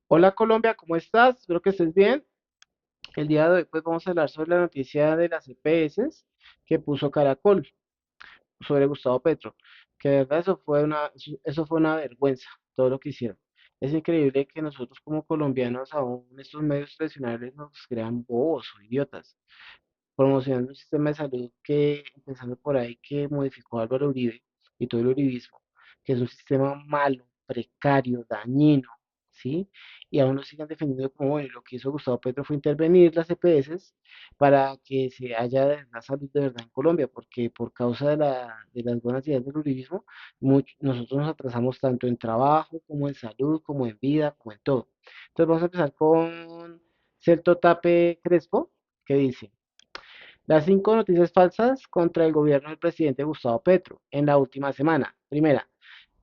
Hola Colombia, ¿cómo estás? Espero que estés bien. El día de hoy pues vamos a hablar sobre la noticia de las EPS que puso Caracol sobre Gustavo Petro, que de verdad eso fue una vergüenza, todo lo que hicieron. Es increíble que nosotros como colombianos aún estos medios tradicionales nos crean bobos o idiotas, promocionando un sistema de salud que, empezando por ahí, que modificó Álvaro Uribe y todo el uribismo, que es un sistema malo, precario, dañino, ¿sí? Y aún lo siguen defendiendo como, bueno, lo que hizo Gustavo Petro fue intervenir las EPS para que se haya de verdad salud de verdad en Colombia, porque por causa de las buenas ideas del uribismo, nosotros nos atrasamos tanto en trabajo, como en salud, como en vida, como en todo. Entonces vamos a empezar con Celto Tape Crespo, que dice, las cinco noticias falsas contra el gobierno del presidente Gustavo Petro en la última semana. Primera,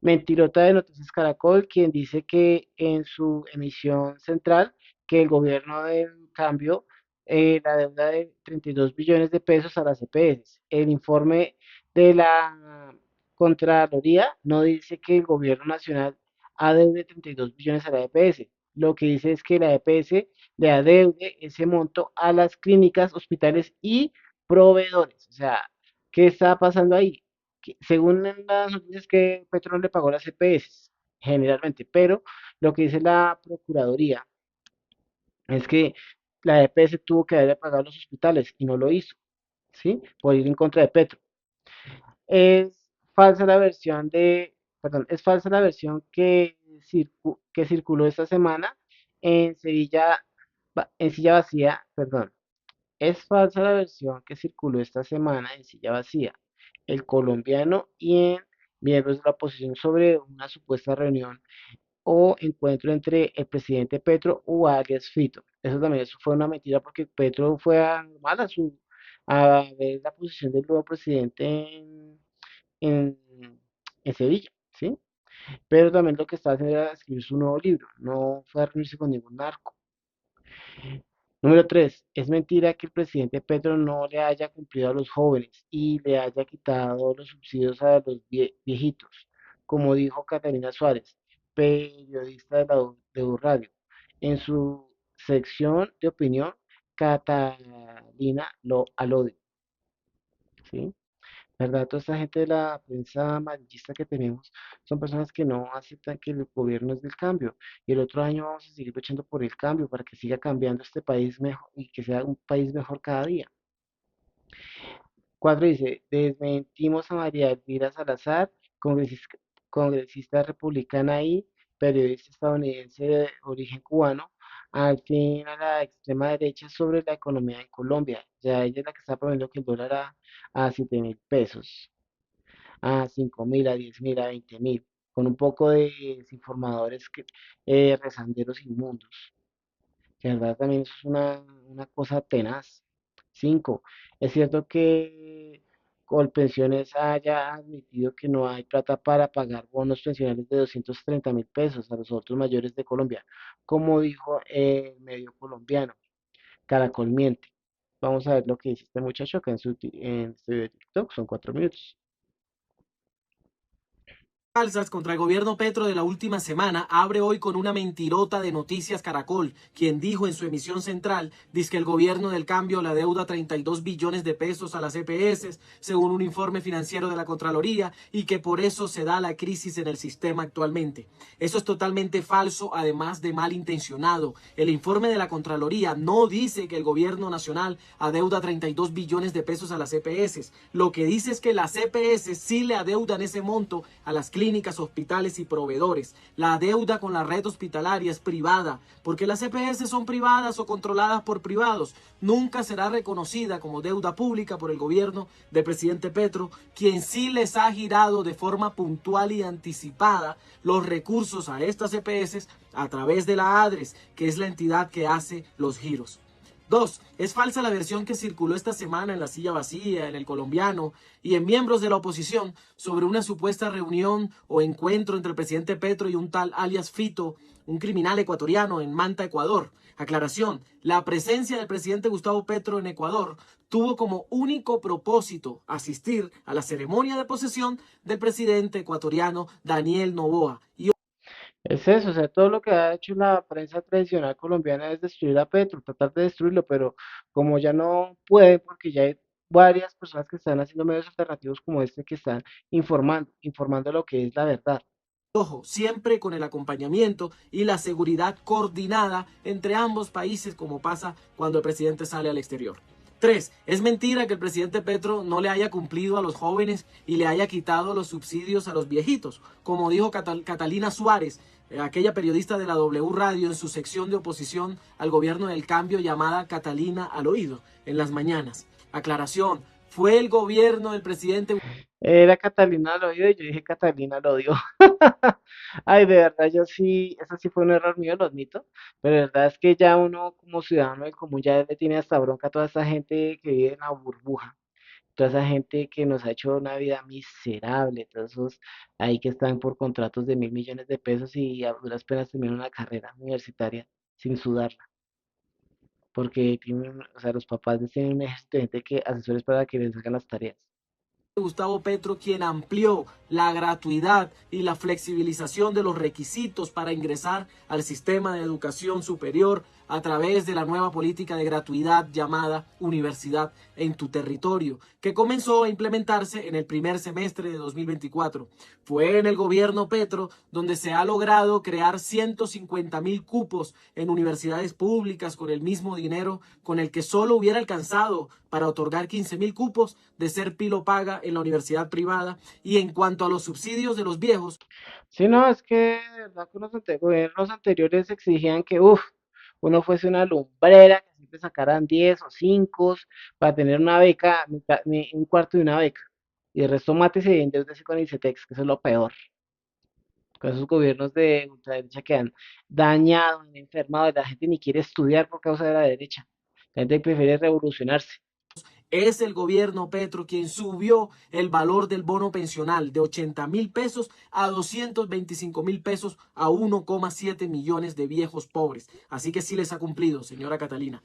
mentirota de Noticias Caracol, quien dice que en su emisión central que el gobierno del cambio la deuda de 32 billones de pesos a las EPS. El informe de la Contraloría no dice que el gobierno nacional adeude 32 billones a la EPS. Lo que dice es que la EPS le adeude ese monto a las clínicas, hospitales y proveedores. O sea, ¿qué está pasando ahí? Según las noticias que Petro le pagó las EPS, generalmente, pero lo que dice la Procuraduría es que la EPS tuvo que haberle pagado a los hospitales y no lo hizo, ¿sí? Por ir en contra de Petro. Es falsa la versión es falsa la versión que circuló esta semana en en Silla Vacía, perdón. Es falsa la versión que circuló esta semana en Silla Vacía, El Colombiano y en miembros de la oposición sobre una supuesta reunión o encuentro entre el presidente Petro o alias Fito. Eso fue una mentira porque Petro fue normal a ver la posición del nuevo presidente en, en Sevilla, ¿sí? Pero también lo que estaba haciendo era escribir su nuevo libro, no fue a reunirse con ningún narco. Número 3. Es mentira que el presidente Petro no le haya cumplido a los jóvenes y le haya quitado los subsidios a los viejitos, como dijo Catalina Suárez, periodista de U Radio. En su sección de opinión, Catalina lo alode, ¿sí? ¿Verdad? Toda esta gente de la prensa amarillista que tenemos son personas que no aceptan que el gobierno es del cambio. Y el otro año vamos a seguir luchando por el cambio para que siga cambiando este país mejor y que sea un país mejor cada día. 4 dice, desmentimos a María Elvira Salazar, congresista, congresista republicana y periodista estadounidense de origen cubano, al fin a la extrema derecha sobre la economía en Colombia. Ya ella es la que está promoviendo que el dólar a 7.000 pesos, a 5.000, a 10.000, a 20.000, con un poco de desinformadores rezanderos inmundos. Que la verdad también eso es una cosa tenaz. 5. Es cierto que Colpensiones haya admitido que no hay plata para pagar bonos pensionales de 230.000 pesos a los otros mayores de Colombia, como dijo el medio colombiano. Caracol miente. Vamos a ver lo que dice este muchacho acá en este video de TikTok, son 4 minutos. Falsas contra el gobierno Petro de la última semana abre hoy con una mentirota de Noticias Caracol, quien dijo en su emisión central dice que el gobierno del cambio le adeuda 32 billones de pesos a las EPS, según un informe financiero de la Contraloría, y que por eso se da la crisis en el sistema actualmente. Eso es totalmente falso, además de malintencionado. El informe de la Contraloría no dice que el gobierno nacional adeuda 32 billones de pesos a las EPS. Lo que dice es que las EPS sí le adeudan ese monto a las clínicas, hospitales y proveedores. La deuda con la red hospitalaria es privada, porque las EPS son privadas o controladas por privados. Nunca será reconocida como deuda pública por el gobierno del presidente Petro, quien sí les ha girado de forma puntual y anticipada los recursos a estas EPS a través de la ADRES, que es la entidad que hace los giros. 2. Es falsa la versión que circuló esta semana en La Silla Vacía, en El Colombiano y en miembros de la oposición sobre una supuesta reunión o encuentro entre el presidente Petro y un tal alias Fito, un criminal ecuatoriano en Manta, Ecuador. Aclaración, la presencia del presidente Gustavo Petro en Ecuador tuvo como único propósito asistir a la ceremonia de posesión del presidente ecuatoriano Daniel Noboa. Es eso, o sea, todo lo que ha hecho la prensa tradicional colombiana es destruir a Petro, tratar de destruirlo, pero como ya no puede, porque ya hay varias personas que están haciendo medios alternativos como este que están informando lo que es la verdad. Ojo, siempre con el acompañamiento y la seguridad coordinada entre ambos países, como pasa cuando el presidente sale al exterior. 3. Es mentira que el presidente Petro no le haya cumplido a los jóvenes y le haya quitado los subsidios a los viejitos, como dijo Catalina Suárez, aquella periodista de la W Radio en su sección de oposición al gobierno del cambio llamada Catalina al oído, en las mañanas. Aclaración, fue el gobierno del presidente. Era Catalina lo odio y yo dije Catalina lo odio. Ay, de verdad, yo sí, eso sí fue un error mío, lo admito, pero de verdad es que ya uno como ciudadano del común ya le tiene hasta bronca a toda esa gente que vive en la burbuja, toda esa gente que nos ha hecho una vida miserable, todos esos ahí que están por contratos de 1.000 millones de pesos y a duras penas terminan una carrera universitaria sin sudarla, porque tienen, o sea, los papás les tienen un ejército de gente que asesores para que les hagan las tareas. Gustavo Petro, quien amplió la gratuidad y la flexibilización de los requisitos para ingresar al sistema de educación superior a través de la nueva política de gratuidad llamada Universidad en tu territorio, que comenzó a implementarse en el primer semestre de 2024. Fue en el gobierno Petro donde se ha logrado crear 150.000 cupos en universidades públicas con el mismo dinero con el que solo hubiera alcanzado para otorgar 15.000 cupos de ser pilo paga en la universidad privada. Y en cuanto a los subsidios de los viejos, Sí, no, es que de verdad que los gobiernos anteriores exigían que, uno fuese una lumbrera, que siempre sacaran 10 o 5 para tener una beca, un cuarto de una beca. Y el resto mátese y endeudese con ICETEX, que eso es lo peor. Con esos gobiernos de ultraderecha que han dañado, han enfermado, y la gente ni quiere estudiar por causa de la derecha. La gente prefiere revolucionarse. es el gobierno Petro quien subió el valor del bono pensional de 80.000 pesos a 225.000 pesos a 1,7 millones de viejos pobres. Así que sí les ha cumplido, señora Catalina.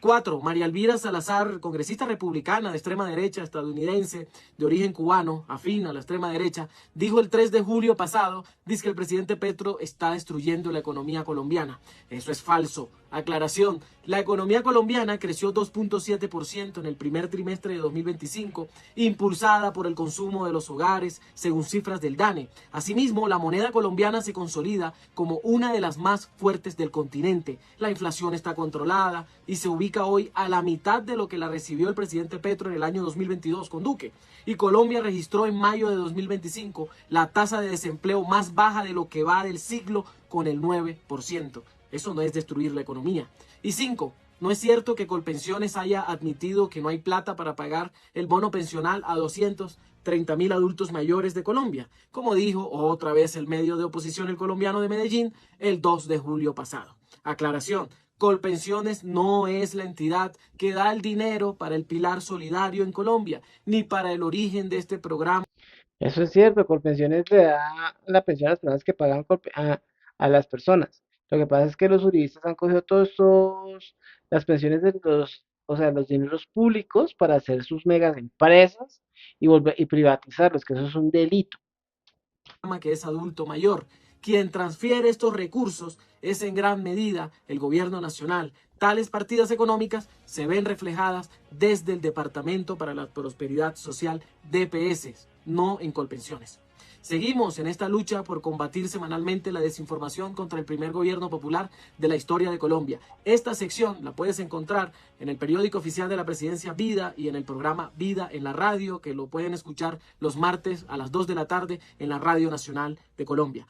4. María Elvira Salazar, congresista republicana de extrema derecha estadounidense, de origen cubano, afín a la extrema derecha, dijo el 3 de julio pasado, dice que el presidente Petro está destruyendo la economía colombiana. Eso es falso. Aclaración, la economía colombiana creció 2,7% en el primer trimestre de 2025, impulsada por el consumo de los hogares, según cifras del DANE. Asimismo, la moneda colombiana se consolida como una de las más fuertes del continente. La inflación está controlada y se ubica hoy a la mitad de lo que la recibió el presidente Petro en el año 2022 con Duque. Y Colombia registró en mayo de 2025 la tasa de desempleo más baja de lo que va del siglo con el 9%. Eso no es destruir la economía. Y 5. No es cierto que Colpensiones haya admitido que no hay plata para pagar el bono pensional a 230.000 adultos mayores de Colombia, como dijo otra vez el medio de oposición El Colombiano de Medellín el 2 de julio pasado. Aclaración, Colpensiones no es la entidad que da el dinero para el pilar solidario en Colombia, ni para el origen de este programa. Eso es cierto, Colpensiones le da la pensión a las personas que pagan a las personas. Lo que pasa es que los juristas han cogido todos estos, las pensiones de los, o sea, los dineros públicos para hacer sus megas empresas y volver y privatizarlos, que eso es un delito. Que es adulto mayor. Quien transfiere estos recursos es en gran medida el gobierno nacional. Tales partidas económicas se ven reflejadas desde el Departamento para la Prosperidad Social DPS, no en Colpensiones. Seguimos en esta lucha por combatir semanalmente la desinformación contra el primer gobierno popular de la historia de Colombia. Esta sección la puedes encontrar en el periódico oficial de la presidencia Vida y en el programa Vida en la radio, que lo pueden escuchar los martes a las 2 de la tarde en la Radio Nacional de Colombia.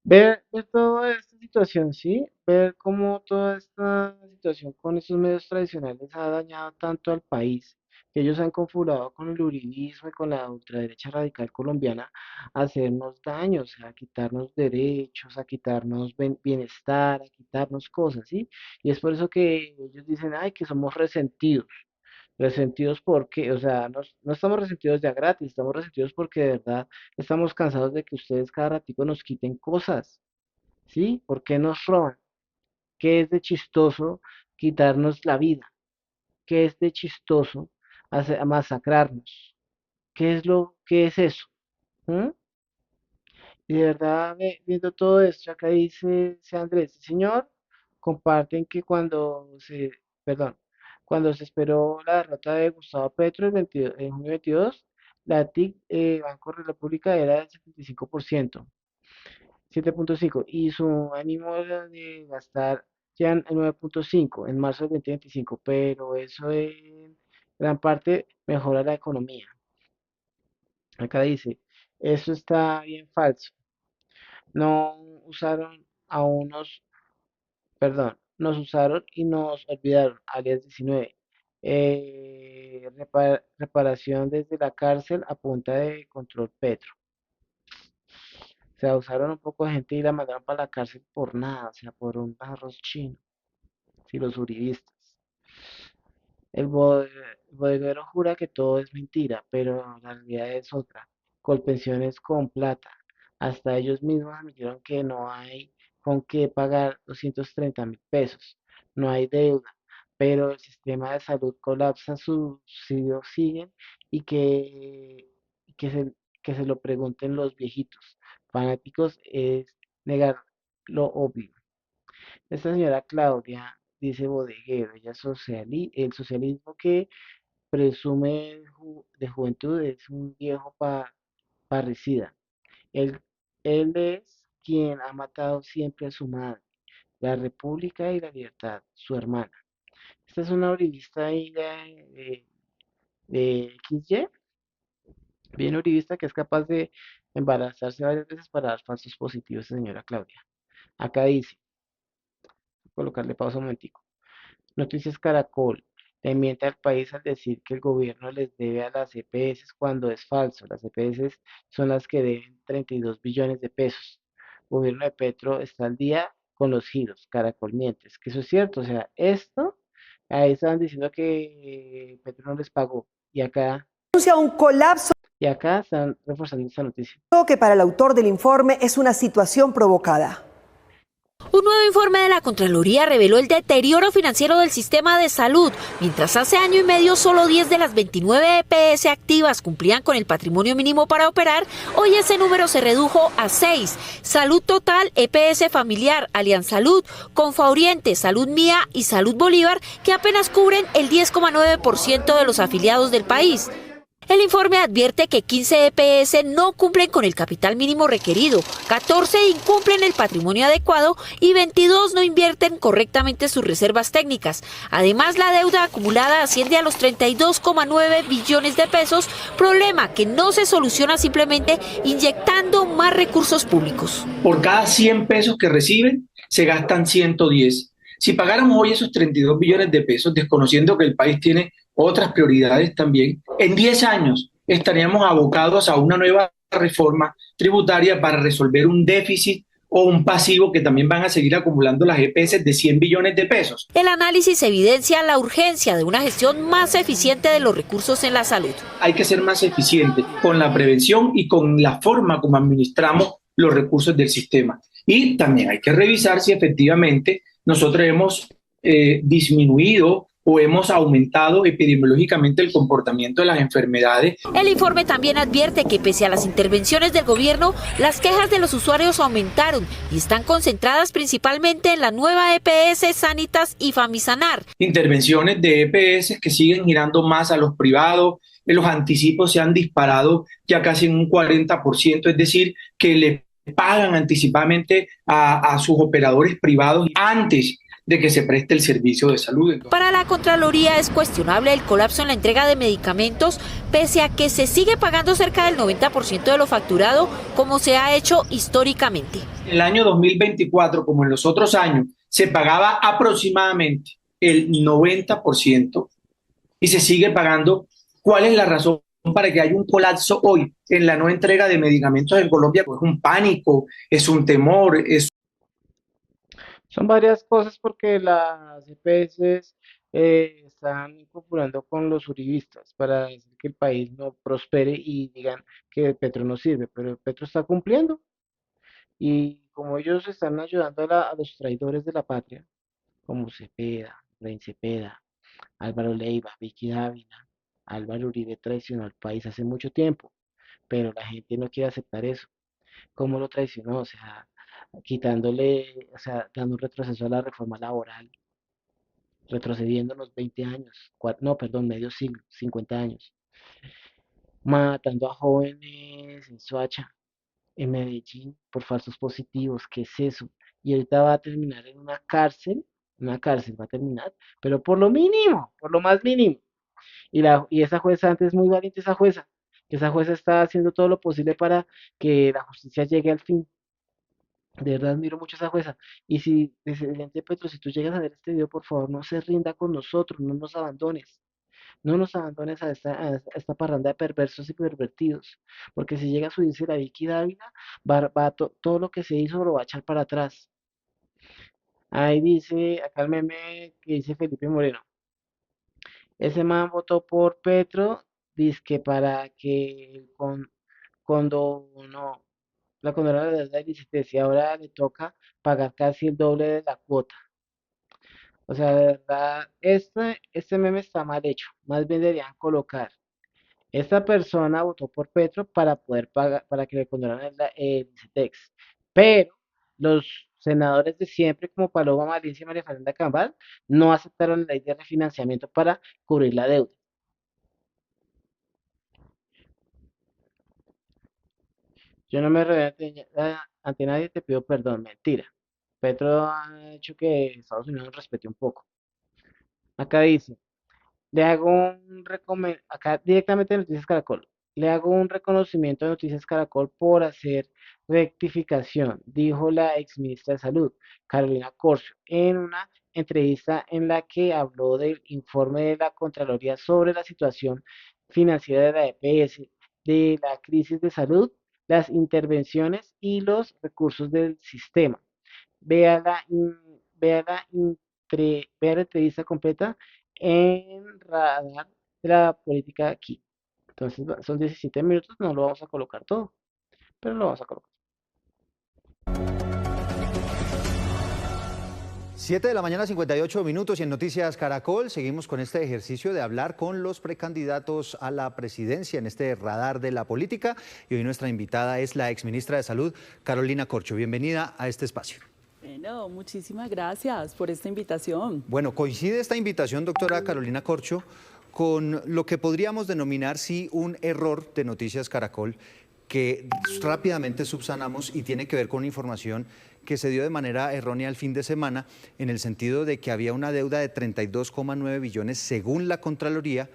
Ver toda esta situación, ¿sí? Ver cómo toda esta situación con estos medios tradicionales ha dañado tanto al país, que ellos han confabulado con el uribismo y con la ultraderecha radical colombiana a hacernos daños, a quitarnos derechos, a quitarnos bienestar, a quitarnos cosas, ¿sí? Y es por eso que ellos dicen, ay, que somos resentidos. Resentidos porque, o sea, no estamos resentidos ya gratis, estamos resentidos porque de verdad estamos cansados de que ustedes cada ratico nos quiten cosas, ¿sí? ¿Por qué nos roban? ¿Qué es de chistoso quitarnos la vida? ¿Qué es de chistoso masacrarnos? ¿Qué es eso? ¿Mm? Y de verdad, viendo todo esto, acá dice Andrés, "Sí, señor, comparten que perdón, cuando se esperó la derrota de Gustavo Petro en junio 22, la TIC, Banco de la República, era del 75%, 7.5, y su ánimo era de gastar ya en 9.5 en marzo del 2025, pero eso en gran parte mejora la economía. Acá dice, eso está bien falso. No usaron a unos, perdón, nos usaron y nos olvidaron, alias 19. Reparación desde la cárcel a punta de control Petro. O sea, usaron un poco de gente y la mandaron para la cárcel por nada, o sea, por un arroz chino, si los uribistas. El bodeguero jura que todo es mentira, pero la realidad es otra. Colpensiones con plata. Hasta ellos mismos admitieron que no hay con qué pagar 230.000 pesos. No hay deuda, pero el sistema de salud colapsa, sus subsidios siguen y que se, que se lo pregunten los viejitos. Fanáticos es negar lo obvio. Esta señora Claudia dice bodeguero, el socialismo que presume de juventud es un viejo parricida. Él, él es quien ha matado siempre a su madre, la República y la Libertad, su hermana. Esta es una uribista ahí de XY, bien uribista que es capaz de embarazarse varias veces para dar falsos positivos, esa señora Claudia. Acá dice, colocarle pausa un momentico. Noticias Caracol. Le miente al país al decir que el gobierno les debe a las EPS cuando es falso. Las EPS son las que deben 32 billones de pesos. El gobierno de Petro está al día con los giros. Caracol mientes. Que eso es cierto. O sea, ahí estaban diciendo que Petro no les pagó. Anuncia un colapso Y acá están reforzando esta noticia. que para el autor del informe es una situación provocada. Un nuevo informe de la Contraloría reveló el deterioro financiero del sistema de salud. Mientras hace año y medio solo 10 de las 29 EPS activas cumplían con el patrimonio mínimo para operar, hoy ese número se redujo a 6. Salud Total, EPS Familiar, Alianza Salud, Confaoriente, Salud Mía y Salud Bolívar, que apenas cubren el 10,9% de los afiliados del país. El informe advierte que 15 EPS no cumplen con el capital mínimo requerido, 14 incumplen el patrimonio adecuado y 22 no invierten correctamente sus reservas técnicas. Además, la deuda acumulada asciende a los 32,9 billones de pesos, problema que no se soluciona simplemente inyectando más recursos públicos. Por cada 100 pesos que reciben, se gastan 110. Si pagáramos hoy esos 32 billones de pesos, desconociendo que el país tiene otras prioridades también, en 10 años estaríamos abocados a una nueva reforma tributaria para resolver un déficit o un pasivo que también van a seguir acumulando las EPS de 100 billones de pesos. El análisis evidencia la urgencia de una gestión más eficiente de los recursos en la salud. Hay que ser más eficiente con la prevención y con la forma como administramos los recursos del sistema. Y también hay que revisar si efectivamente nosotros hemos disminuido o hemos aumentado epidemiológicamente el comportamiento de las enfermedades. El informe también advierte que pese a las intervenciones del gobierno, las quejas de los usuarios aumentaron y están concentradas principalmente en la nueva EPS Sanitas y Famisanar. Intervenciones de EPS que siguen girando más a los privados, los anticipos se han disparado ya casi en un 40%, es decir, que le pagan anticipadamente a sus operadores privados antes de que se preste el servicio de salud. Para la Contraloría es cuestionable el colapso en la entrega de medicamentos, pese a que se sigue pagando cerca del 90% de lo facturado, como se ha hecho históricamente. En el año 2024, como en los otros años, se pagaba aproximadamente el 90% y se sigue pagando. ¿Cuál es la razón para que haya un colapso hoy en la no entrega de medicamentos en Colombia? Pues es un pánico, es un temor, Son varias cosas porque las EPS están copulando con los uribistas para decir que el país no prospere y digan que Petro no sirve, pero Petro está cumpliendo. Y como ellos están ayudando a los traidores de la patria, como Cepeda, Rey Cepeda, Álvaro Leiva, Vicky Dávila, Álvaro Uribe traicionó al país hace mucho tiempo, pero la gente no quiere aceptar eso. cómo lo traicionó, o sea, quitándole, o sea, dando un retroceso a la reforma laboral, retrocediendo unos 20 años, no, perdón, medio siglo, 50 años, matando a jóvenes en Soacha, en Medellín, por falsos positivos, ¿qué es eso? Y ahorita va a terminar en una cárcel va a terminar, pero por lo mínimo, por lo más mínimo. Y esa jueza antes es muy valiente, esa jueza, que esa jueza está haciendo todo lo posible para que la justicia llegue al fin. De verdad admiro mucho a esa jueza. Y si, presidente Petro, si tú llegas a ver este video, por favor, no se rinda con nosotros, no nos abandones. No nos abandones a esta parranda de perversos y pervertidos. Porque si llega a subirse la Vicky Dávila, todo lo que se hizo lo va a echar para atrás. Ahí dice, acá el meme que dice Felipe Moreno. Ese man votó por Petro, dizque para que cuando no, la condena de la deuda del 17 y ahora le toca pagar casi el doble de la cuota. O sea, de verdad, este meme está mal hecho. Más bien deberían colocar, esta persona votó por Petro para poder pagar, para que le condonaran el ICETEX. Pero los senadores de siempre, como Paloma Valencia y María Fernanda Cambal, no aceptaron la ley de refinanciamiento para cubrir la deuda. Yo no me rebelo ante nadie, te pido perdón, mentira. Petro ha hecho que Estados Unidos nos respete un poco. Acá dice, le hago acá directamente de Noticias Caracol, le hago un reconocimiento a Noticias Caracol por hacer rectificación, dijo la ex ministra de Salud, Carolina Corcio, en una entrevista en la que habló del informe de la Contraloría sobre la situación financiera de la EPS, de la crisis de salud, las intervenciones y los recursos del sistema. Vea vea la entrevista completa en Radar de la Política aquí. Entonces son 17 minutos, no lo vamos a colocar todo, pero lo vamos a colocar. 7 de la mañana, 58 minutos, y en Noticias Caracol seguimos con este ejercicio de hablar con los precandidatos a la presidencia en este radar de la política. Y hoy nuestra invitada es la exministra de Salud, Carolina Corcho. Bienvenida a este espacio. Bueno, muchísimas gracias por esta invitación. Bueno, coincide esta invitación, doctora Carolina Corcho, con lo que podríamos denominar, sí, un error de Noticias Caracol que rápidamente subsanamos y tiene que ver con una información que se dio de manera errónea el fin de semana, en el sentido de que había una deuda de 32,9 billones según la Contraloría.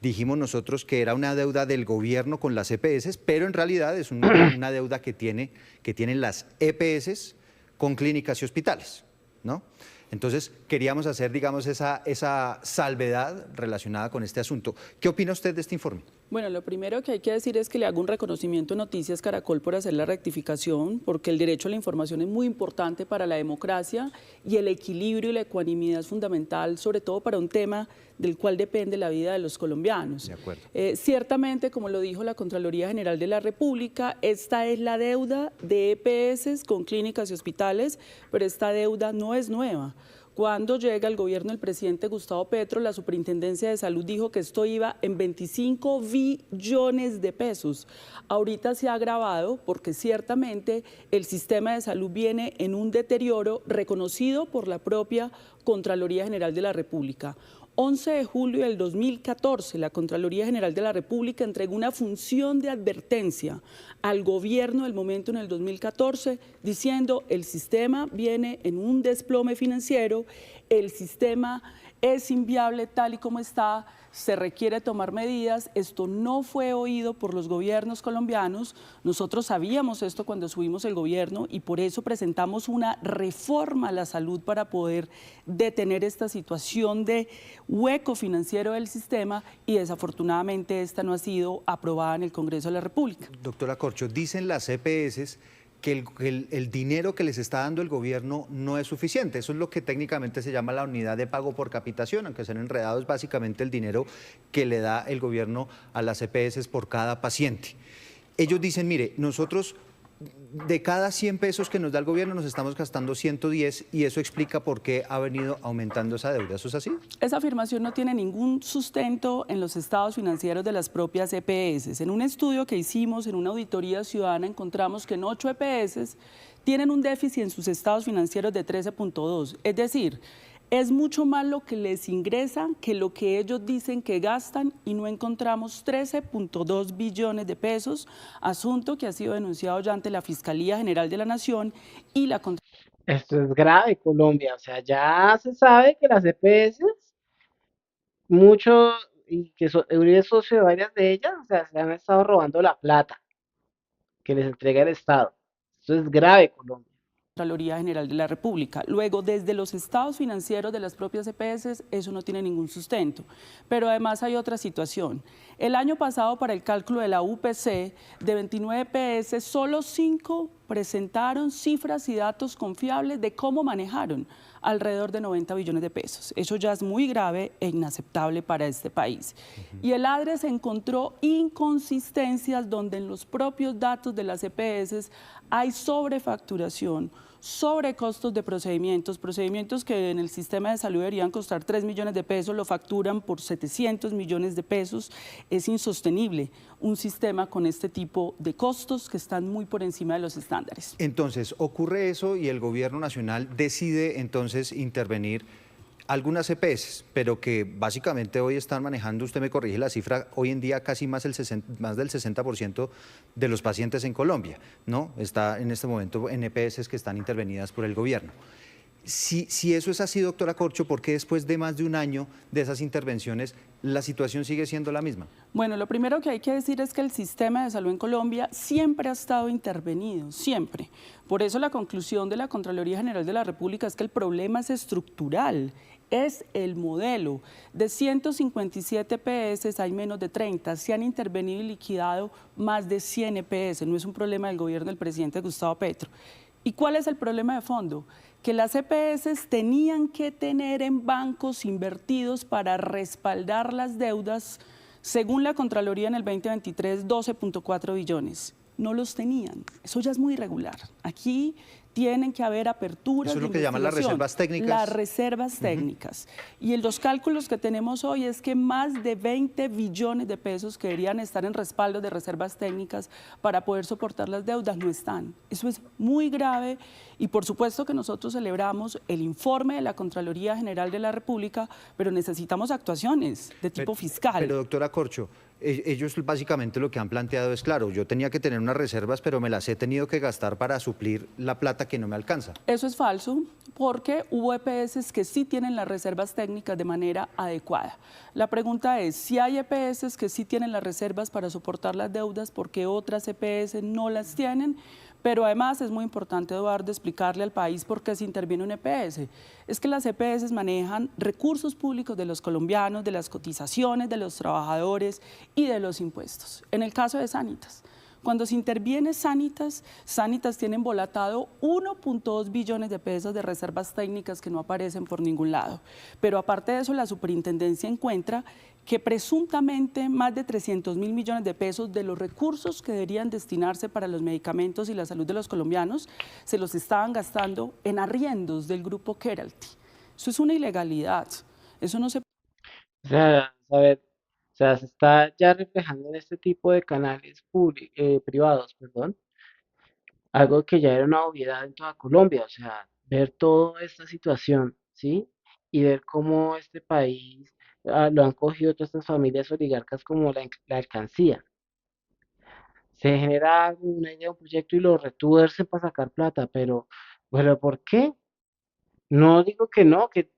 Dijimos nosotros que era una deuda del gobierno con las EPS, pero en realidad es una deuda que tienen las EPS con clínicas y hospitales, ¿no? Entonces, queríamos hacer, digamos, esa salvedad relacionada con este asunto. ¿Qué opina usted de este informe? Bueno, lo primero que hay que decir es que le hago un reconocimiento a Noticias Caracol por hacer la rectificación, porque el derecho a la información es muy importante para la democracia y el equilibrio y la ecuanimidad es fundamental, sobre todo para un tema del cual depende la vida de los colombianos. De acuerdo. Ciertamente, como lo dijo la Contraloría General de la República, esta es la deuda de EPS con clínicas y hospitales, pero esta deuda no es nueva. Cuando llega el gobierno del presidente Gustavo Petro, la Superintendencia de Salud dijo que esto iba en 25 billones de pesos. Ahorita se ha agravado porque ciertamente el sistema de salud viene en un deterioro reconocido por la propia Contraloría General de la República. 11 de julio del 2014, la Contraloría General de la República entregó una función de advertencia al gobierno del momento en el 2014, diciendo el sistema viene en un desplome financiero, el sistema es inviable tal y como está, se requiere tomar medidas. Esto no fue oído por los gobiernos colombianos. Nosotros sabíamos esto cuando subimos el gobierno y por eso presentamos una reforma a la salud para poder detener esta situación de hueco financiero del sistema, y desafortunadamente esta no ha sido aprobada en el Congreso de la República. Doctora Corcho, dicen las EPS que el dinero que les está dando el gobierno no es suficiente. Eso es lo que técnicamente se llama la unidad de pago por capitación, aunque sean enredados, básicamente el dinero que le da el gobierno a las EPS por cada paciente. Ellos dicen, mire, nosotros de cada 100 pesos que nos da el gobierno nos estamos gastando 110 y eso explica por qué ha venido aumentando esa deuda. ¿Eso es así? Esa afirmación no tiene ningún sustento en los estados financieros de las propias EPS. En un estudio que hicimos en una auditoría ciudadana encontramos que en 8 EPS tienen un déficit en sus estados financieros de 13.2. Es decir, es mucho más lo que les ingresa que lo que ellos dicen que gastan y no encontramos 13.2 billones de pesos, asunto que ha sido denunciado ya ante la Fiscalía General de la Nación y la Esto es grave, Colombia. O sea, ya se sabe que las EPS, mucho, y que Uribe es socio de varias de ellas, o sea, se han estado robando la plata que les entrega el Estado. Esto es grave, Colombia. Contraloría General de la República. Luego, desde los estados financieros de las propias EPS, eso no tiene ningún sustento. Pero además hay otra situación. El año pasado, para el cálculo de la UPC, de 29 EPS, solo 5 presentaron cifras y datos confiables de cómo manejaron alrededor de 90 billones de pesos. Eso ya es muy grave e inaceptable para este país. Y el ADRES encontró inconsistencias donde en los propios datos de las EPS hay sobrefacturación, sobrecostos de procedimientos que en el sistema de salud deberían costar 3 millones de pesos, lo facturan por 700 millones de pesos. Es insostenible un sistema con este tipo de costos que están muy por encima de los estándares. Entonces, ocurre eso y el gobierno nacional decide entonces intervenir algunas EPS, pero que básicamente hoy están manejando, usted me corrige la cifra, hoy en día casi más del 60% de los pacientes en Colombia, ¿no? Está en este momento en EPS que están intervenidas por el gobierno. Si eso es así, doctora Corcho, ¿por qué después de más de un año de esas intervenciones la situación sigue siendo la misma? Bueno, lo primero que hay que decir es que el sistema de salud en Colombia siempre ha estado intervenido, siempre. Por eso la conclusión de la Contraloría General de la República es que el problema es estructural, es el modelo. De 157 EPS hay menos de 30, se han intervenido y liquidado más de 100 EPS, no es un problema del gobierno del presidente Gustavo Petro. ¿Y cuál es el problema de fondo? Que las EPS tenían que tener en bancos invertidos para respaldar las deudas, según la Contraloría en el 2023, 12.4 billones. No los tenían. Eso ya es muy irregular. Aquí tienen que haber aperturas. Eso es lo que llaman las reservas técnicas. Las reservas técnicas. Y en los cálculos que tenemos hoy es que más de 20 billones de pesos que deberían estar en respaldo de reservas técnicas para poder soportar las deudas no están. Eso es muy grave y por supuesto que nosotros celebramos el informe de la Contraloría General de la República, pero necesitamos actuaciones de tipo fiscal. Pero doctora Corcho, ellos básicamente lo que han planteado es, claro, yo tenía que tener unas reservas, pero me las he tenido que gastar para suplir la plata que no me alcanza. Eso es falso, porque hubo EPS que sí tienen las reservas técnicas de manera adecuada. La pregunta es, si hay EPS que sí tienen las reservas para soportar las deudas, ¿por qué otras EPS no las tienen? Pero además es muy importante, Eduardo, explicarle al país por qué se interviene un EPS. Es que las EPS manejan recursos públicos de los colombianos, de las cotizaciones de los trabajadores y de los impuestos. En el caso de Sanitas, cuando se interviene Sanitas, Sanitas tiene embolatado 1.2 billones de pesos de reservas técnicas que no aparecen por ningún lado. Pero aparte de eso, la superintendencia encuentra que presuntamente más de 300.000 millones de pesos de los recursos que deberían destinarse para los medicamentos y la salud de los colombianos se los estaban gastando en arriendos del grupo Keralty. Eso es una ilegalidad. Eso no se... O sea, a ver, o sea, se está ya reflejando en este tipo de canales privados, perdón, algo que ya era una obviedad en toda Colombia, o sea, ver toda esta situación, ¿sí? Y ver cómo este país lo han cogido todas estas familias oligarcas como la alcancía. Se genera una idea, un proyecto y lo retuercen para sacar plata, pero, bueno, ¿por qué? No digo que no, que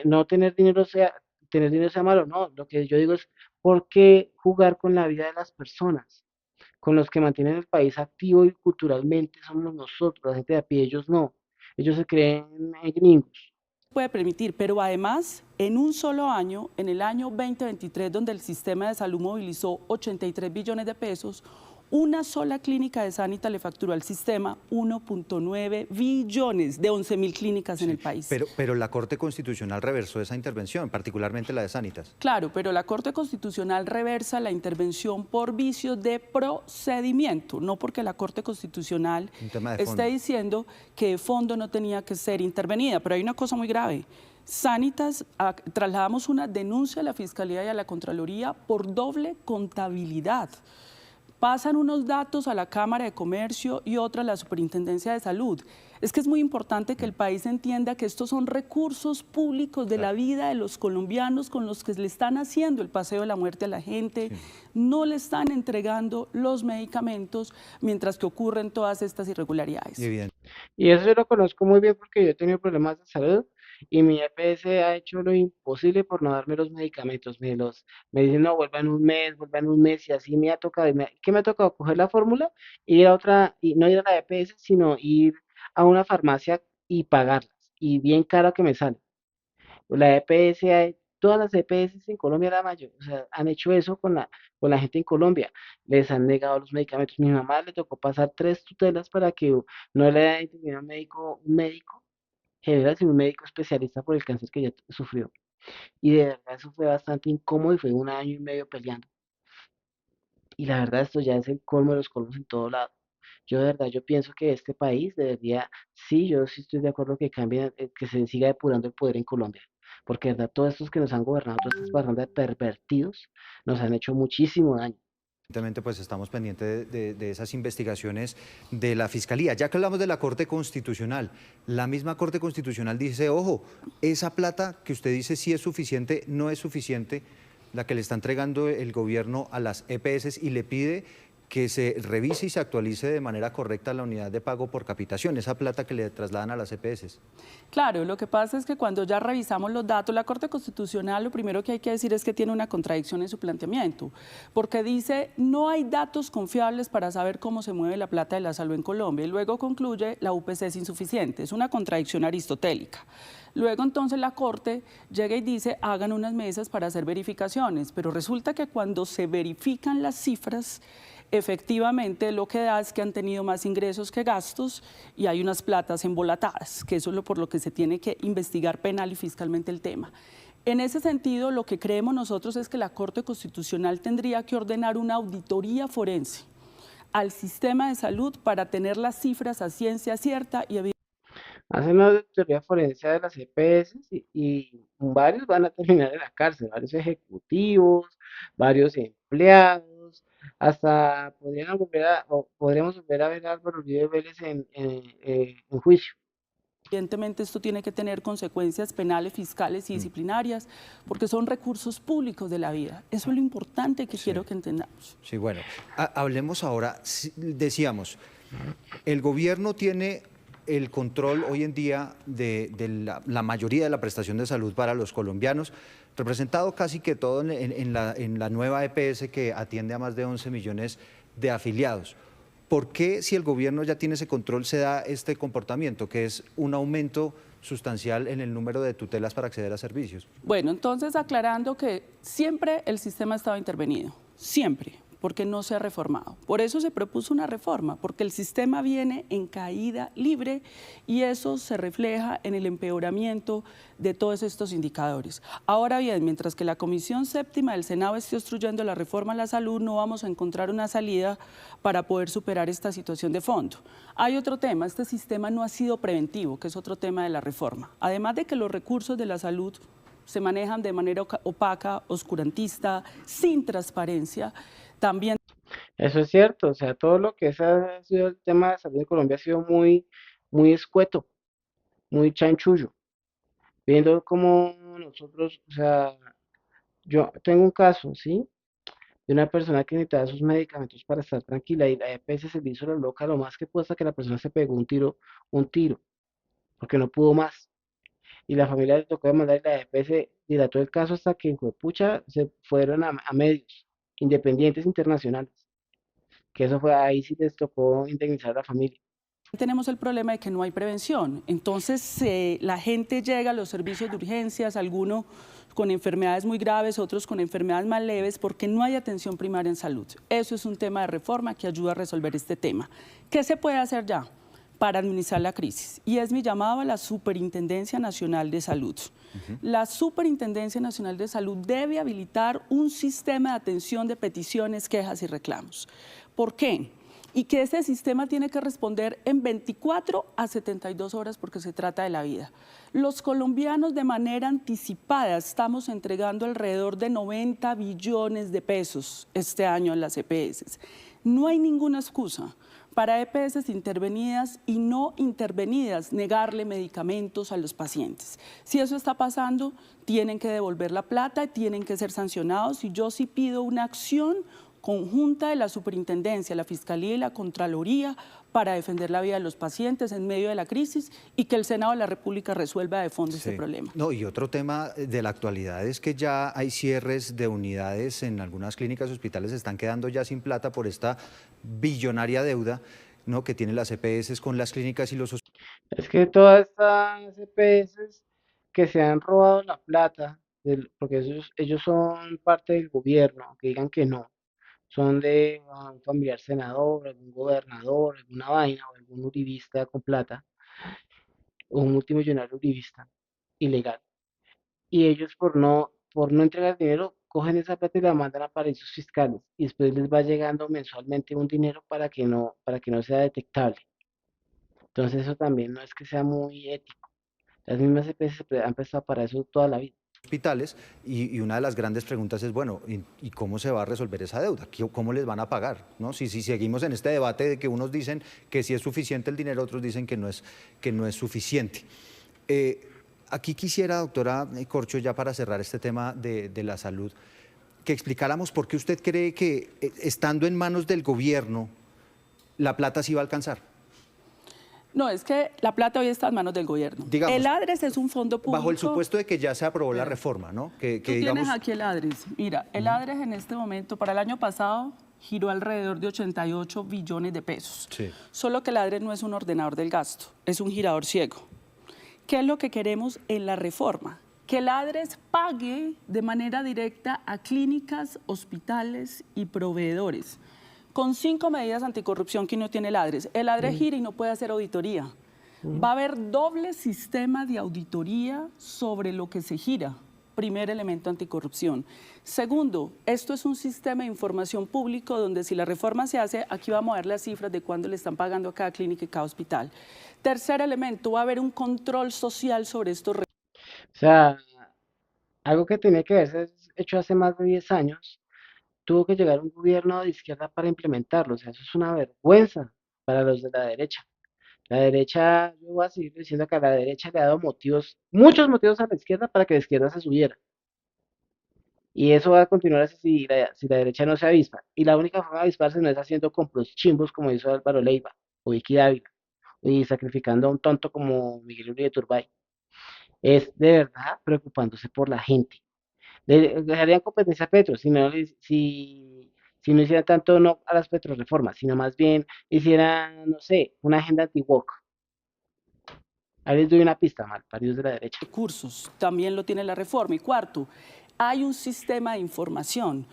no tener dinero sea malo, no. Lo que yo digo es, ¿por qué jugar con la vida de las personas? Con los que mantienen el país activo y culturalmente somos nosotros, la gente de a pie, ellos no. Ellos se creen gringos. Puede permitir, pero además en un solo año, en el año 2023, donde el sistema de salud movilizó 83 billones de pesos, Una sola clínica de Sanitas le facturó al sistema 1.9 billones de 11.000 clínicas en el país. Pero la Corte Constitucional reversó esa intervención, particularmente la de Sanitas. Claro, pero la Corte Constitucional reversa la intervención por vicios de procedimiento, no porque la Corte Constitucional esté diciendo que de fondo no tenía que ser intervenida. Pero hay una cosa muy grave. Sanitas, trasladamos una denuncia a la Fiscalía y a la Contraloría por doble contabilidad. Pasan unos datos a la Cámara de Comercio y otra a la Superintendencia de Salud. Es que es muy importante que el país entienda que estos son recursos públicos de la vida de los colombianos con los que le están haciendo el paseo de la muerte a la gente, sí. No le están entregando los medicamentos mientras que ocurren todas estas irregularidades. Y eso yo lo conozco muy bien porque yo he tenido problemas de salud y mi EPS ha hecho lo imposible por no darme los medicamentos. Me dicen, no, vuelvan un mes y así me ha tocado. ¿Qué me ha tocado? Coger la fórmula, ir a otra, y no ir a la EPS, sino ir a una farmacia y pagarlas. Y bien caro que me sale. La EPS, todas las EPS en Colombia, la mayor, o sea, han hecho eso con la gente en Colombia. Les han negado los medicamentos. Mi mamá le tocó pasar 3 tutelas para que no le haya intervenido un médico general, sino un médico especialista por el cáncer que ella sufrió. Y de verdad eso fue bastante incómodo y fue 1 año y medio peleando. Y la verdad esto ya es el colmo de los colmos en todo lado. Yo de verdad, yo pienso que este país debería, sí, yo sí estoy de acuerdo que cambie, que se siga depurando el poder en Colombia. Porque de verdad todos estos que nos han gobernado, todas estas bandas de pervertidos, nos han hecho muchísimo daño. Evidentemente, pues estamos pendientes de esas investigaciones de la Fiscalía. Ya que hablamos de la Corte Constitucional, la misma Corte Constitucional dice, ojo, esa plata que usted dice sí es suficiente, no es suficiente, la que le está entregando el gobierno a las EPS y le pide que se revise y se actualice de manera correcta la unidad de pago por capitación, esa plata que le trasladan a las EPS. Claro, lo que pasa es que cuando ya revisamos los datos, la Corte Constitucional lo primero que hay que decir es que tiene una contradicción en su planteamiento, porque dice no hay datos confiables para saber cómo se mueve la plata de la salud en Colombia y luego concluye la UPC es insuficiente, es una contradicción aristotélica. Luego entonces la Corte llega y dice hagan unas mesas para hacer verificaciones, pero resulta que cuando se verifican las cifras, efectivamente lo que da es que han tenido más ingresos que gastos y hay unas platas embolatadas, que eso es por lo que se tiene que investigar penal y fiscalmente el tema. En ese sentido, lo que creemos nosotros es que la Corte Constitucional tendría que ordenar una auditoría forense al sistema de salud para tener las cifras a ciencia cierta y evidentemente. Hacen una auditoría forense de las EPS y varios van a terminar en la cárcel, varios ejecutivos, varios empleados, hasta podríamos volver a ver a Álvaro Uribe Vélez en juicio. Evidentemente esto tiene que tener consecuencias penales, fiscales y disciplinarias, porque son recursos públicos de la vida. Eso es lo importante que quiero que entendamos. Sí, bueno, hablemos ahora, decíamos, el gobierno tiene el control hoy en día de la mayoría de la prestación de salud para los colombianos, representado casi que todo en la nueva EPS que atiende a más de 11 millones de afiliados. ¿Por qué, si el gobierno ya tiene ese control, se da este comportamiento, que es un aumento sustancial en el número de tutelas para acceder a servicios? Bueno, entonces aclarando que siempre el sistema ha estado intervenido, siempre, porque no se ha reformado. Por eso se propuso una reforma, porque el sistema viene en caída libre y eso se refleja en el empeoramiento de todos estos indicadores. Ahora bien, mientras que la Comisión Séptima del Senado esté obstruyendo la reforma a la salud, no vamos a encontrar una salida para poder superar esta situación de fondo. Hay otro tema, este sistema no ha sido preventivo, que es otro tema de la reforma. Además de que los recursos de la salud se manejan de manera opaca, oscurantista, sin transparencia, también. Eso es cierto, o sea, todo lo que ha sido el tema de salud en Colombia ha sido muy escueto, muy chanchullo. Viendo cómo nosotros, o sea, yo tengo un caso, ¿sí? De una persona que necesitaba sus medicamentos para estar tranquila y la EPS se le hizo la loca lo más que pudo hasta que la persona se pegó un tiro, porque no pudo más. Y la familia le tocó demandar y la EPS dilató el caso hasta que, pucha, se fueron a medios independientes internacionales. Que eso fue, ahí sí les tocó indemnizar a la familia. Tenemos el problema de que no hay prevención, entonces la gente llega a los servicios de urgencias, alguno con enfermedades muy graves, otros con enfermedades más leves, porque no hay atención primaria en salud. Eso es un tema de reforma que ayuda a resolver este tema. ¿Qué se puede hacer ya para administrar la crisis? Y es mi llamado a la Superintendencia Nacional de Salud. La Superintendencia Nacional de Salud debe habilitar un sistema de atención de peticiones, quejas y reclamos. ¿Por qué? Y que ese sistema tiene que responder en 24 a 72 horas porque se trata de la vida. Los colombianos de manera anticipada estamos entregando alrededor de 90 billones de pesos este año en las EPS. No hay ninguna excusa para EPS intervenidas y no intervenidas negarle medicamentos a los pacientes. Si eso está pasando, tienen que devolver la plata, tienen que ser sancionados y yo sí pido una acción conjunta de la Superintendencia, la Fiscalía y la Contraloría para defender la vida de los pacientes en medio de la crisis y que el Senado de la República resuelva de fondo este problema. No, y otro tema de la actualidad es que ya hay cierres de unidades en algunas clínicas y hospitales, se están quedando ya sin plata por esta billonaria deuda, ¿no?, que tienen las EPS con las clínicas y los hospitales. Es que todas estas EPS que se han robado la plata, porque ellos son parte del gobierno, aunque digan que no, son de un familiar senador, algún gobernador, alguna vaina, o algún uribista con plata, o un multimillonario uribista ilegal. Y ellos por no entregar dinero, cogen esa plata y la mandan a paraísos fiscales y después les va llegando mensualmente un dinero para que no sea detectable. Entonces eso también no es que sea muy ético. Las mismas EPS han prestado para eso toda la vida. Hospitales y una de las grandes preguntas es, bueno, ¿y cómo se va a resolver esa deuda? ¿Cómo les van a pagar? ¿No? Si seguimos en este debate de que unos dicen que sí es suficiente el dinero, otros dicen que no es suficiente. Aquí quisiera, doctora Corcho, ya para cerrar este tema de la salud, que explicáramos por qué usted cree que estando en manos del gobierno, la plata sí va a alcanzar. No, es que la plata hoy está en manos del gobierno. Digamos, el ADRES es un fondo público. Bajo el supuesto de que ya se aprobó la reforma, ¿no? Tú tienes aquí el ADRES. Mira, el ADRES en este momento, para el año pasado, giró alrededor de 88 billones de pesos. Sí. Solo que el ADRES no es un ordenador del gasto, es un girador ciego. ¿Qué es lo que queremos en la reforma? Que el ADRES pague de manera directa a clínicas, hospitales y proveedores, con 5 medidas anticorrupción que no tiene el ADRES. El ADRES gira y no puede hacer auditoría. Va a haber doble sistema de auditoría sobre lo que se gira. Primer elemento anticorrupción. Segundo, esto es un sistema de información público donde si la reforma se hace, aquí vamos a ver las cifras de cuándo le están pagando a cada clínica y cada hospital. Tercer elemento, va a haber un control social sobre estos recursos. O sea, algo que tenía que haberse hecho hace más de 10 años, tuvo que llegar un gobierno de izquierda para implementarlo. O sea, eso es una vergüenza para los de la derecha. La derecha, yo voy a seguir diciendo que a la derecha le ha dado motivos, muchos motivos a la izquierda para que la izquierda se subiera. Y eso va a continuar así si la derecha no se avispa. Y la única forma de avisparse no es haciendo compros chimbos como hizo Álvaro Leiva o Vicky Dávila, y sacrificando a un tonto como Miguel Uribe Turbay. Es de verdad preocupándose por la gente. Le darían competencia a Petro si no hicieran tanto no a las petroreformas, sino más bien hicieran, no sé, una agenda anti-woke. Ahí les doy una pista, mal paridos de la derecha. Recursos, también lo tiene la reforma. Y cuarto, hay un sistema de información,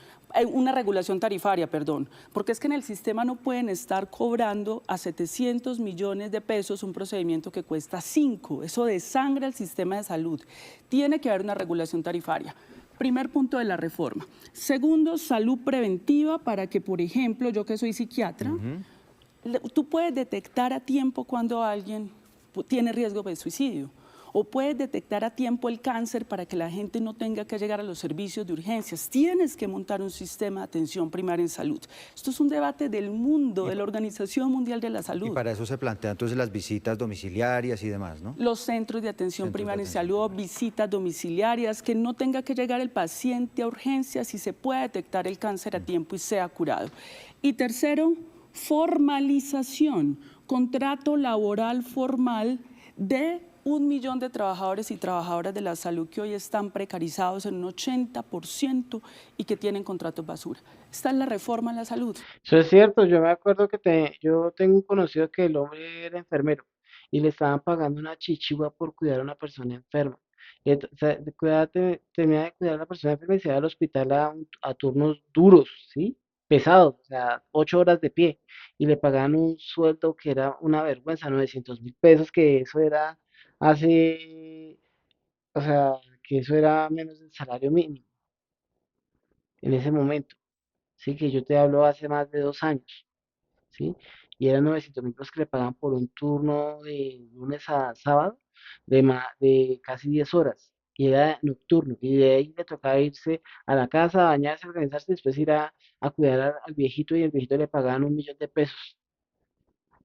una regulación tarifaria, perdón, porque es que en el sistema no pueden estar cobrando a 700 millones de pesos un procedimiento que cuesta 5, eso desangra el sistema de salud. Tiene que haber una regulación tarifaria. Primer punto de la reforma. Segundo, salud preventiva para que, por ejemplo, yo que soy psiquiatra, tú puedes detectar a tiempo cuando alguien tiene riesgo de suicidio, o puedes detectar a tiempo el cáncer para que la gente no tenga que llegar a los servicios de urgencias. Tienes que montar un sistema de atención primaria en salud. Esto es un debate del mundo, de la Organización Mundial de la Salud. Y para eso se plantean entonces las visitas domiciliarias y demás, ¿no? Los centros de atención primaria en salud, visitas domiciliarias, que no tenga que llegar el paciente a urgencias y se pueda detectar el cáncer a tiempo y sea curado. Y tercero, formalización, contrato laboral formal de 1 millón de trabajadores y trabajadoras de la salud que hoy están precarizados en un 80% y que tienen contratos basura. Esta es la reforma en la salud. Eso es cierto, yo me acuerdo que yo tengo un conocido que el hombre era enfermero y le estaban pagando una chichigua por cuidar a una persona enferma. Termina de cuidar a la persona enferma y se va al hospital a turnos duros, ¿sí? Pesados, o sea, 8 horas de pie. Y le pagaban un sueldo que era una vergüenza, 900.000 pesos, que eso era hace, o sea, que eso era menos del salario mínimo en ese momento, ¿sí? Que yo te hablo hace más de 2 años. ¿Sí? Y eran 900.000 pesos que le pagaban por un turno de lunes a sábado de casi 10 horas. Y era nocturno. Y de ahí le tocaba irse a la casa, bañarse, organizarse, y después ir a cuidar al viejito, y el viejito le pagaban 1.000.000 de pesos.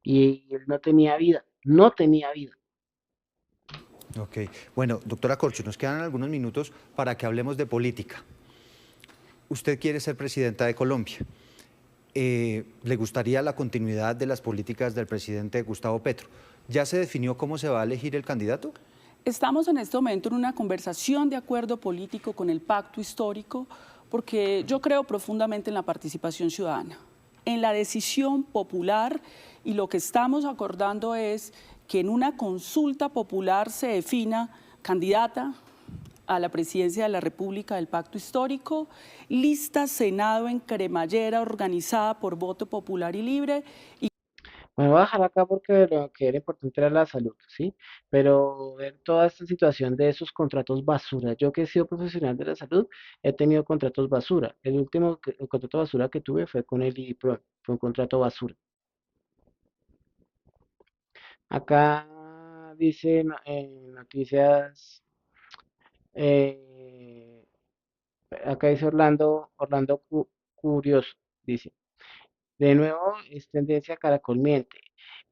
Y él no tenía vida, no tenía vida. Ok. Bueno, doctora Corcho, nos quedan algunos minutos para que hablemos de política. Usted quiere ser presidenta de Colombia. ¿Le gustaría la continuidad de las políticas del presidente Gustavo Petro? ¿Ya se definió cómo se va a elegir el candidato? Estamos en este momento en una conversación de acuerdo político con el pacto histórico, porque yo creo profundamente en la participación ciudadana, en la decisión popular, y lo que estamos acordando es que en una consulta popular se defina candidata a la presidencia de la República del Pacto Histórico, lista Senado en cremallera organizada por voto popular y libre. Bueno, voy a dejar acá porque lo que era importante era la salud, ¿sí? Pero ver toda esta situación de esos contratos basura. Yo que he sido profesional de la salud, he tenido contratos basura. El último el contrato basura que tuve fue con el IDIPRO, fue un contrato basura. Acá dice en noticias, eh, acá dice Curioso, dice. De nuevo, es tendencia Caracol miente.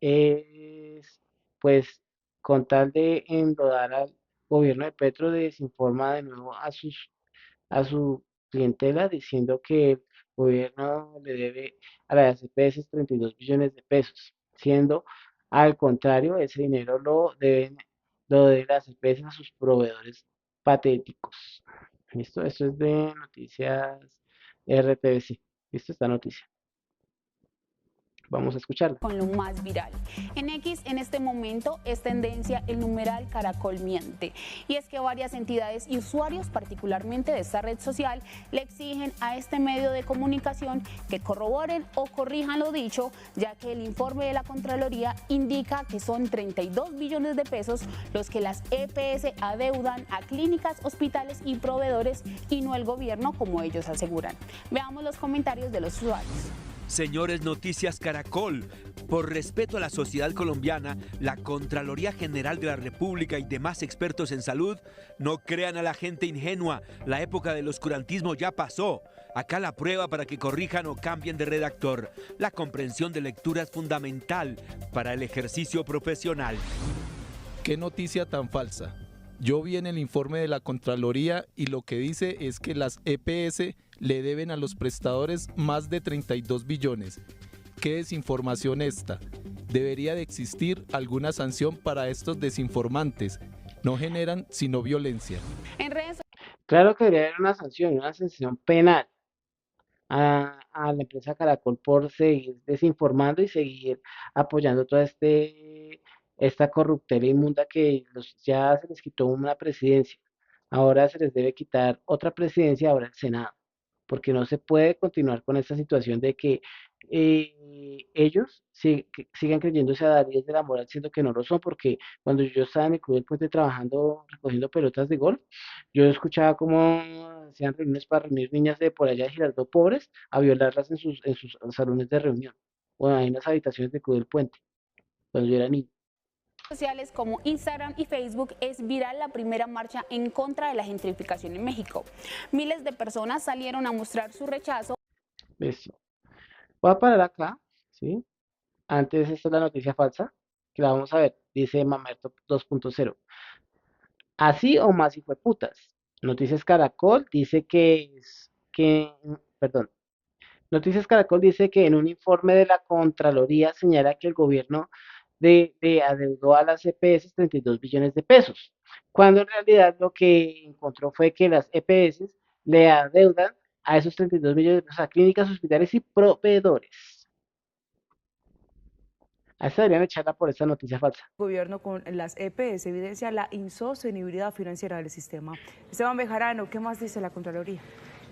Es, pues, con tal de enlodar al gobierno de Petro, desinforma de nuevo a su clientela, diciendo que el gobierno le debe a las EPS 32 billones de pesos, siendo al contrario, ese dinero lo de las EPS a sus proveedores patéticos. ¿Listo? Esto es de Noticias RTBC. ¿Listo? Esta noticia. Vamos a escucharla. Con lo más viral. En X en este momento es tendencia el numeral Caracol miente. Y es que varias entidades y usuarios, particularmente de esta red social, le exigen a este medio de comunicación que corroboren o corrijan lo dicho, ya que el informe de la Contraloría indica que son 32 billones de pesos los que las EPS adeudan a clínicas, hospitales y proveedores, y no el gobierno, como ellos aseguran. Veamos los comentarios de los usuarios. Señores Noticias Caracol, por respeto a la sociedad colombiana, la Contraloría General de la República y demás expertos en salud, no crean a la gente ingenua, la época del oscurantismo ya pasó. Acá la prueba para que corrijan o cambien de redactor. La comprensión de lectura es fundamental para el ejercicio profesional. ¿Qué noticia tan falsa? Yo vi en el informe de la Contraloría y lo que dice es que las EPS le deben a los prestadores más de 32 billones. ¿Qué desinformación esta? Debería de existir alguna sanción para estos desinformantes. No generan sino violencia. Claro que debería haber una sanción penal a la empresa Caracol por seguir desinformando y seguir apoyando toda esta corruptela inmunda que ya se les quitó una presidencia. Ahora se les debe quitar otra presidencia, ahora el Senado, porque no se puede continuar con esta situación de que ellos que sigan creyéndose a Daríes de la moral, siendo que no lo son, porque cuando yo estaba en el Club del Puente trabajando, recogiendo pelotas de golf, yo escuchaba cómo hacían reuniones para reunir niñas de por allá de Girardot pobres, a violarlas en sus salones de reunión, o en las habitaciones del Club del Puente, cuando yo era niño. Sociales como Instagram y Facebook es viral la primera marcha en contra de la gentrificación en México. Miles de personas salieron a mostrar su rechazo. Listo. Voy a parar acá, ¿sí? Antes, esta es la noticia falsa, que la vamos a ver. Dice Mamerto 2.0. Así o más hijueputas. Noticias Caracol dice perdón. Noticias Caracol dice que en un informe de la Contraloría señala que el gobierno adeudó a las EPS 32 billones de pesos, cuando en realidad lo que encontró fue que las EPS le adeudan a esos 32 millones de pesos a clínicas, hospitales y proveedores. A esa deberían echarla por esa noticia falsa. El gobierno con las EPS evidencia la insostenibilidad financiera del sistema. Esteban Bejarano, ¿qué más dice la Contraloría?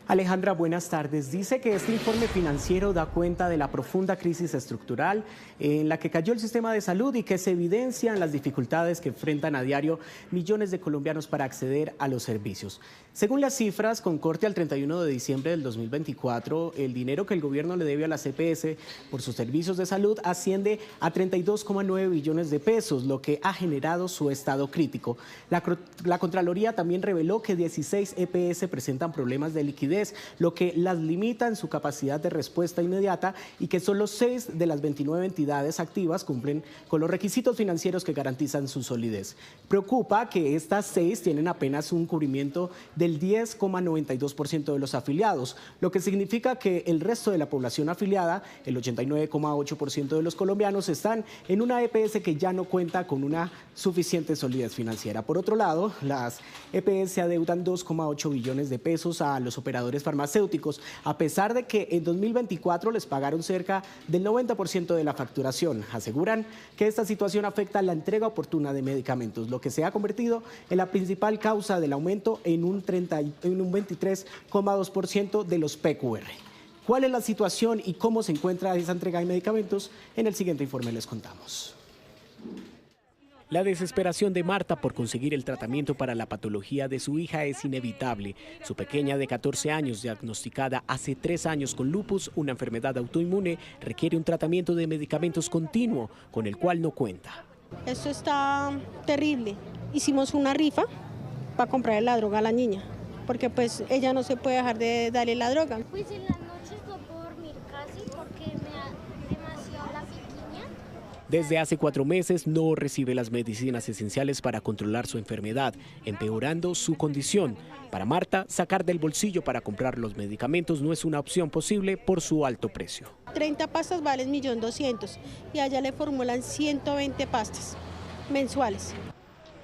Alejandra, buenas tardes. Dice que este informe financiero da cuenta de la profunda crisis estructural en la que cayó el sistema de salud y que se evidencian las dificultades que enfrentan a diario millones de colombianos para acceder a los servicios. Según las cifras, con corte al 31 de diciembre del 2024, el dinero que el gobierno le debe a las EPS por sus servicios de salud asciende a 32,9 billones de pesos, lo que ha generado su estado crítico. La Contraloría también reveló que 16 EPS presentan problemas de liquidez, lo que las limita en su capacidad de respuesta inmediata, y que solo 6 de las 29 entidades activas cumplen con los requisitos financieros que garantizan su solidez. Preocupa que estas 6 tienen apenas un cubrimiento del 10,92% de los afiliados, lo que significa que el resto de la población afiliada, el 89,8% de los colombianos, están en una EPS que ya no cuenta con una suficiente solidez financiera. Por otro lado, las EPS adeudan 2,8 billones de pesos a los operadores farmacéuticos, a pesar de que en 2024 les pagaron cerca del 90% de la facturación. Aseguran que esta situación afecta la entrega oportuna de medicamentos, lo que se ha convertido en la principal causa del aumento en un 23,2% de los PQR. ¿Cuál es la situación y cómo se encuentra esa entrega de medicamentos? En el siguiente informe les contamos. La desesperación de Marta por conseguir el tratamiento para la patología de su hija es inevitable. Su pequeña de 14 años, diagnosticada hace 3 años con lupus, una enfermedad autoinmune, requiere un tratamiento de medicamentos continuo, con el cual no cuenta. Esto está terrible. Hicimos una rifa para comprarle la droga a la niña, porque pues ella no se puede dejar de darle la droga. Pues en las noches no puedo dormir casi porque me da demasiado la piquiña. Desde hace 4 meses no recibe las medicinas esenciales para controlar su enfermedad, empeorando su condición. Para Marta, sacar del bolsillo para comprar los medicamentos no es una opción posible por su alto precio. 30 pastas valen 1.200.000 y allá le formulan 120 pastas mensuales.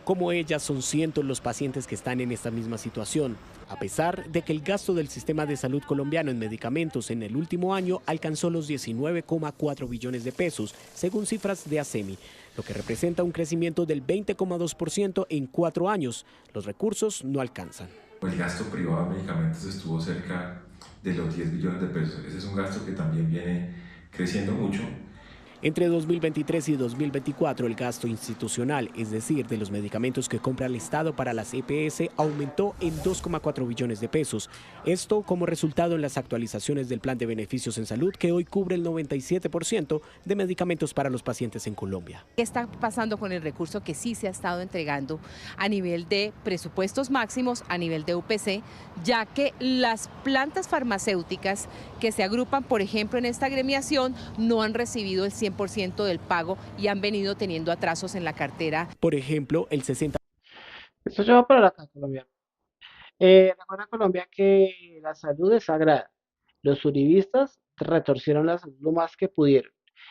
Como ella, son cientos los pacientes que están en esta misma situación, a pesar de que el gasto del sistema de salud colombiano en medicamentos en el último año alcanzó los 19,4 billones de pesos, según cifras de ASEMI, lo que representa un crecimiento del 20,2% en 4 años. Los recursos no alcanzan. El gasto privado de medicamentos estuvo cerca de los 10 billones de pesos. Ese es un gasto que también viene creciendo mucho. Entre 2023 y 2024, el gasto institucional, es decir, de los medicamentos que compra el Estado para las EPS, aumentó en 2,4 billones de pesos. Esto como resultado en las actualizaciones del Plan de Beneficios en Salud, que hoy cubre el 97% de medicamentos para los pacientes en Colombia. ¿Qué está pasando con el recurso que sí se ha estado entregando a nivel de presupuestos máximos, a nivel de UPC, ya que las plantas farmacéuticas que se agrupan, por ejemplo, en esta agremiación, no han recibido el 100% del pago y han venido teniendo atrasos en la cartera? Por ejemplo, el 60%. Esto lleva para la Colombia. Recuerda Colombia que la salud es sagrada. Los uribistas retorcieron la salud lo más que pudieron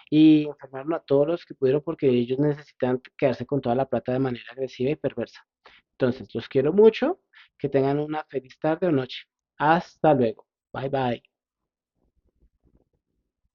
y enfermaron a todos los que pudieron porque ellos necesitan quedarse con toda la plata de manera agresiva y perversa. Entonces, los quiero mucho, que tengan una feliz tarde o noche. Hasta luego. Bye bye.